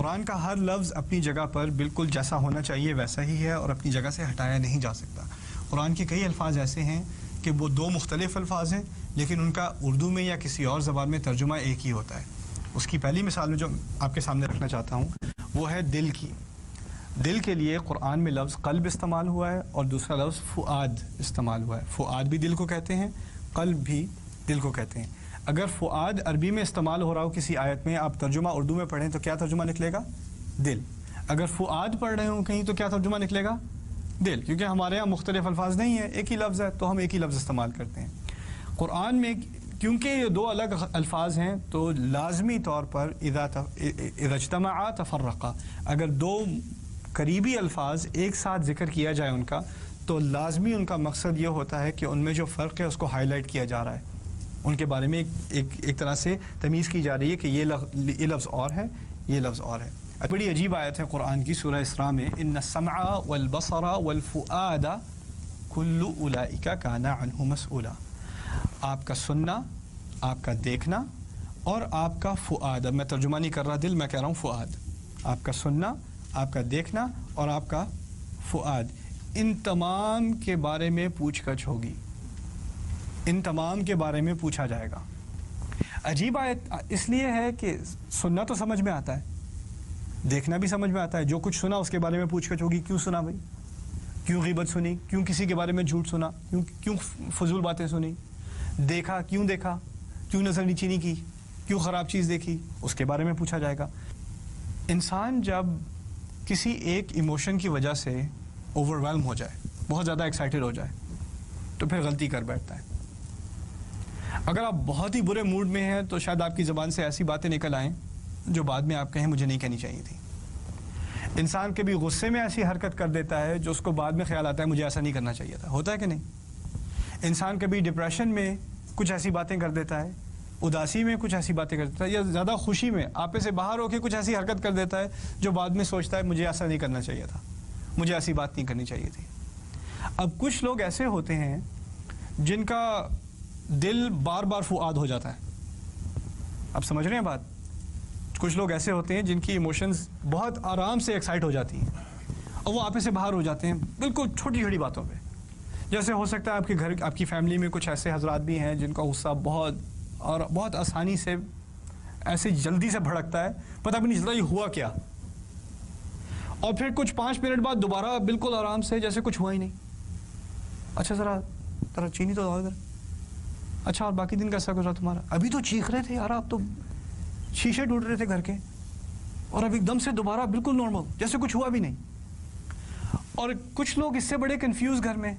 قرآن کا ہر لفظ اپنی جگہ پر بالکل جیسا ہونا چاہیے ویسا ہی ہے اور اپنی جگہ سے ہٹایا نہیں جا سکتا. قرآن کے کئی الفاظ ایسے ہیں کہ وہ دو مختلف الفاظ ہیں لیکن ان کا اردو میں یا کسی اور زبان میں ترجمہ ایک ہی ہوتا ہے. اس کی پہلی مثال میں جو آپ کے سامنے رکھنا چاہتا ہوں وہ ہے دل کی. دل کے لیے قرآن میں لفظ قلب استعمال ہوا ہے اور دوسرا لفظ فؤاد استعمال ہوا ہے. فؤاد بھی دل کو کہتے ہیں, قلب بھی دل کو کہتے ہیں. اگر فؤاد عربی میں استعمال ہو رہا ہو کسی آیت میں, آپ ترجمہ اردو میں پڑھیں تو کیا ترجمہ نکلے گا؟ دل. اگر فؤاد پڑھ رہے ہوں کہیں تو کیا ترجمہ نکلے گا؟ دل. کیونکہ ہمارے ہاں مختلف الفاظ نہیں ہیں, ایک ہی لفظ ہے تو ہم ایک ہی لفظ استعمال کرتے ہیں. قرآن میں کیونکہ یہ دو الگ الفاظ ہیں تو لازمی طور پر اذا اجتمعا تفرقا, اگر دو قریبی الفاظ ایک ساتھ ذکر کیا جائے ان کا تو لازمی ان کا مقصد یہ ہوتا ہے کہ ان میں جو فرق ہے اس کو ہائی لائٹ کیا جا رہا ہے, ان کے بارے میں ایک طرح سے تمیز کی جا رہی ہے کہ یہ لفظ اور ہے, یہ لفظ اور ہے. بڑی عجیب آیت ہے قرآن کی سورہ اسراء میں, ان السمع والبصر والفؤاد کل اولئک کان عنہ مسئولا. آپ کا سننا, آپ کا دیکھنا اور آپ کا فؤاد, اب میں ترجمہ نہیں کر رہا دل, میں کہہ رہا ہوں فؤاد. آپ کا سننا, آپ کا دیکھنا اور آپ کا فؤاد, ان تمام کے بارے میں پوچھ گچھ ہوگی, ان تمام کے بارے میں پوچھا جائے گا. عجیب آیت اس لیے ہے کہ سننا تو سمجھ میں آتا ہے, دیکھنا بھی سمجھ میں آتا ہے, جو کچھ سنا اس کے بارے میں پوچھ گچھ ہوگی. کیوں سنا بھائی؟ کیوں غیبت سنی؟ کیوں کسی کے بارے میں جھوٹ سنا؟ کیوں فضول باتیں سنی؟ دیکھا کیوں دیکھا؟ کیوں نظر نیچی نہیں کی؟ کیوں خراب چیز دیکھی؟ اس کے بارے میں پوچھا جائے گا. انسان جب کسی ایک ایموشن کی وجہ سے اوور ویلم ہو جائے, بہت زیادہ ایکسائٹیڈ ہو جائے, تو پھر غلطی کر بیٹھتا ہے. اگر آپ بہت ہی برے موڈ میں ہیں تو شاید آپ کی زبان سے ایسی باتیں نکل آئیں جو بعد میں آپ کہیں مجھے نہیں کہنی چاہیے تھی. انسان کبھی غصے میں ایسی حرکت کر دیتا ہے جو اس کو بعد میں خیال آتا ہے مجھے ایسا نہیں کرنا چاہیے تھا. ہوتا ہے کہ نہیں؟ انسان کبھی ڈپریشن میں کچھ ایسی باتیں کر دیتا ہے, اداسی میں کچھ ایسی باتیں کر دیتا ہے, یا زیادہ خوشی میں آپے سے باہر ہو کے کچھ ایسی حرکت کر دیتا ہے جو بعد میں سوچتا ہے مجھے ایسا نہیں کرنا چاہیے تھا, مجھے ایسی بات نہیں کرنی چاہیے تھی. اب کچھ لوگ ایسے ہوتے ہیں جن کا دل بار بار فؤاد ہو جاتا ہے. آپ سمجھ رہے ہیں بات؟ کچھ لوگ ایسے ہوتے ہیں جن کی ایموشنز بہت آرام سے ایکسائٹ ہو جاتی ہیں اور وہ آپے سے باہر ہو جاتے ہیں بالکل چھوٹی چھوٹی باتوں پہ. جیسے ہو سکتا ہے آپ کے گھر, آپ کی فیملی میں کچھ ایسے حضرات بھی ہیں جن کا غصہ بہت آسانی سے ایسے جلدی سے بھڑکتا ہے, پتہ بھی نہیں چلتا یہ ہوا کیا, اور پھر کچھ 5 منٹ بعد دوبارہ بالکل آرام سے جیسے کچھ ہوا ہی نہیں. اچھا ذرا چینی تو ادھر. اچھا اور باقی دن کیسا گزرا تمہارا؟ ابھی تو چیخ رہے تھے یار, آپ تو شیشے ٹوٹ رہے تھے گھر کے, اور اب ایک دم سے دوبارہ بالکل نارمل جیسے کچھ ہوا بھی نہیں. اور کچھ لوگ اس سے بڑے کنفیوز گھر میں,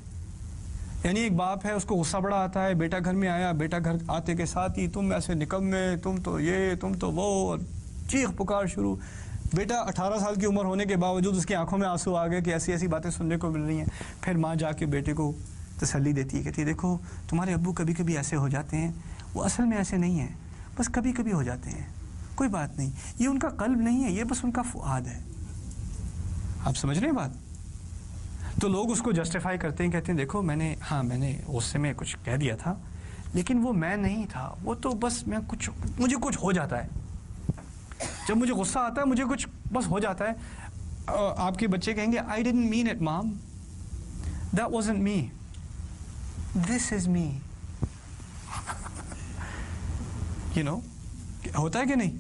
یعنی ایک باپ ہے اس کو غصہ بڑا آتا ہے, بیٹا گھر میں آیا, بیٹا گھر آتے کے ساتھ ہی تم ایسے نکمے, تم تو یہ تم تو وہ, اور چیخ پکار شروع. بیٹا 18 سال کی عمر ہونے کے باوجود اس کی آنکھوں میں آنسو آ گئے کہ ایسی ایسی باتیں سننے کو مل رہی ہیں. پھر ماں جا کے بیٹے کو تسلی دیتی ہے, کہتی ہے دیکھو تمہارے ابو کبھی کبھی ایسے ہو جاتے ہیں, وہ اصل میں ایسے نہیں ہیں, بس کبھی کبھی ہو جاتے ہیں, کوئی بات نہیں, یہ ان کا قلب نہیں ہے, یہ بس ان کا فؤاد ہے. آپ سمجھ رہے ہیں بات؟ تو لوگ اس کو جسٹیفائی کرتے ہیں, کہتے ہیں دیکھو میں نے غصے میں کچھ کہہ دیا تھا لیکن وہ میں نہیں تھا, وہ تو بس مجھے کچھ ہو جاتا ہے, جب مجھے غصہ آتا ہے مجھے کچھ بس ہو جاتا ہے. آپ کے بچے کہیں گے I didn't mean it mom, that wasn't me, this is me. you know, ہوتا ہے کہ نہیں؟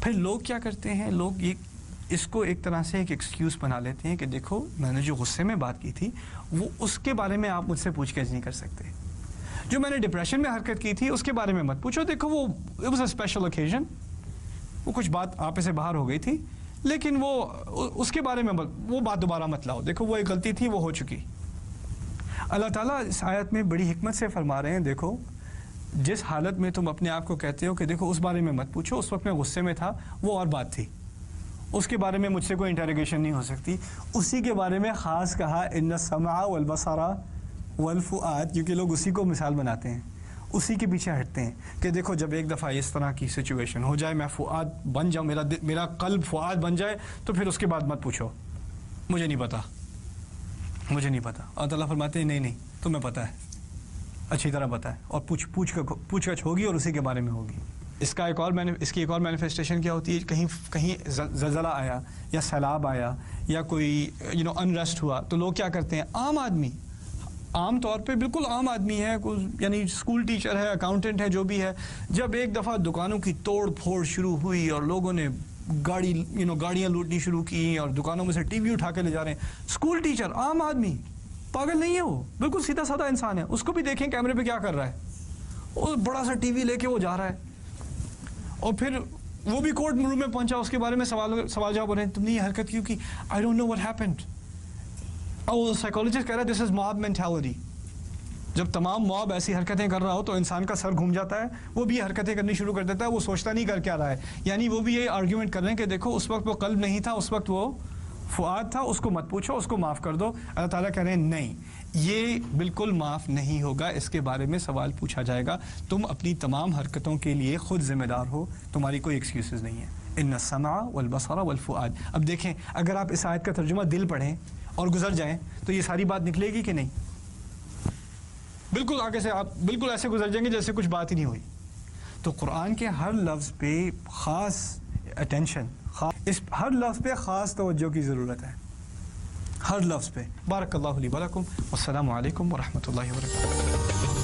پھر لوگ کیا کرتے ہیں, لوگ اس کو ایک طرح سے ایک ایکسکیوز بنا لیتے ہیں کہ دیکھو میں نے جو غصے میں بات کی تھی وہ اس کے بارے میں آپ مجھ سے پوچھ گچھ نہیں کر سکتے, جو میں نے ڈپریشن میں حرکت کی تھی اس کے بارے میں مت پوچھو, دیکھو وہ it was a special occasion, وہ کچھ بات آپ سے باہر ہو گئی تھی لیکن وہ اس کے بارے میں وہ بات دوبارہ مت لاؤ, دیکھو وہ ایک غلطی تھی وہ ہو چکی. اللہ تعالیٰ اس آیت میں بڑی حکمت سے فرما رہے ہیں دیکھو جس حالت میں تم اپنے آپ کو کہتے ہو کہ دیکھو اس بارے میں مت پوچھو, اس وقت میں غصے میں تھا, وہ اور بات تھی, اس کے بارے میں مجھ سے کوئی انٹروگیشن نہیں ہو سکتی. اسی کے بارے میں خاص کہا ان السمع والبصر والفؤاد, کیونکہ لوگ اسی کو مثال بناتے ہیں, اسی کے پیچھے ہٹتے ہیں کہ دیکھو جب ایک دفعہ اس طرح کی سچویشن ہو جائے, میں فؤاد بن جاؤں, میرا قلب فؤاد بن جائے, تو پھر اس کے بعد مت پوچھو, مجھے نہیں پتا. اور اللہ فرماتے ہیں نہیں تمہیں پتہ ہے, اچھی طرح پتہ ہے, اور پوچھ گچھ ہوگی اور اسی کے بارے میں ہوگی. اس کی ایک اور مینیفیسٹیشن کیا ہوتی ہے؟ کہیں زلزلہ آیا یا سیلاب آیا یا کوئی انریسٹ ہوا تو لوگ کیا کرتے ہیں؟ عام آدمی، عام طور پہ بالکل عام آدمی ہے، یعنی اسکول ٹیچر ہے، اکاؤنٹنٹ ہے، جو بھی ہے، جب ایک دفعہ دکانوں کی توڑ پھوڑ شروع ہوئی اور لوگوں نے گاڑیاں لوٹنی شروع کی اور دکانوں میں سے ٹی وی اٹھا کے لے جا رہے ہیں، اسکول ٹیچر عام آدمی، پاگل نہیں ہے وہ، بالکل سیدھا سادہ انسان ہے، اس کو بھی دیکھیں کیمرے پہ کیا کر رہا ہے، وہ بڑا سا ٹی وی لے کے وہ جا رہا ہے، اور پھر وہ بھی کورٹ روم میں پہنچا، اس کے بارے میں سوال جواب ہو رہے ہیں، تم نے یہ حرکت کیوں کی؟ I don't know what happened. اور سائیکالوجسٹ کہہ رہا ہے دس از موب مینٹیلٹی. جب تمام موب ایسی حرکتیں کر رہا ہو تو انسان کا سر گھوم جاتا ہے، وہ بھی حرکتیں کرنی شروع کر دیتا ہے، وہ سوچتا نہیں کر کیا رہا ہے. یعنی وہ بھی یہ آرگیومنٹ کر رہے ہیں کہ دیکھو اس وقت وہ قلب نہیں تھا، اس وقت وہ فؤاد تھا، اس کو مت پوچھو، اس کو معاف کر دو. اللہ تعالیٰ کہہ رہے ہیں نہیں، یہ بالکل معاف نہیں ہوگا، اس کے بارے میں سوال پوچھا جائے گا. تم اپنی تمام حرکتوں کے لیے خود ذمہ دار ہو، تمہاری کوئی ایکسکیوزز نہیں ہے. ان السمع والبصر والفؤاد. اب دیکھیں اگر آپ اس آیت کا ترجمہ دل پڑھیں اور گزر جائیں تو یہ ساری بات نکلے گی کہ نہیں؟ بالکل آگے سے آپ بالکل ایسے گزر جائیں گے جیسے کچھ بات ہی نہیں ہوئی. تو قرآن کے ہر لفظ پہ خاص اٹینشن، اس ہر لفظ پہ خاص توجہ کی ضرورت ہے، ہر لفظ پہ. بارک اللہ لی ولکم، والسلام علیکم ورحمۃ اللہ وبرکاتہ.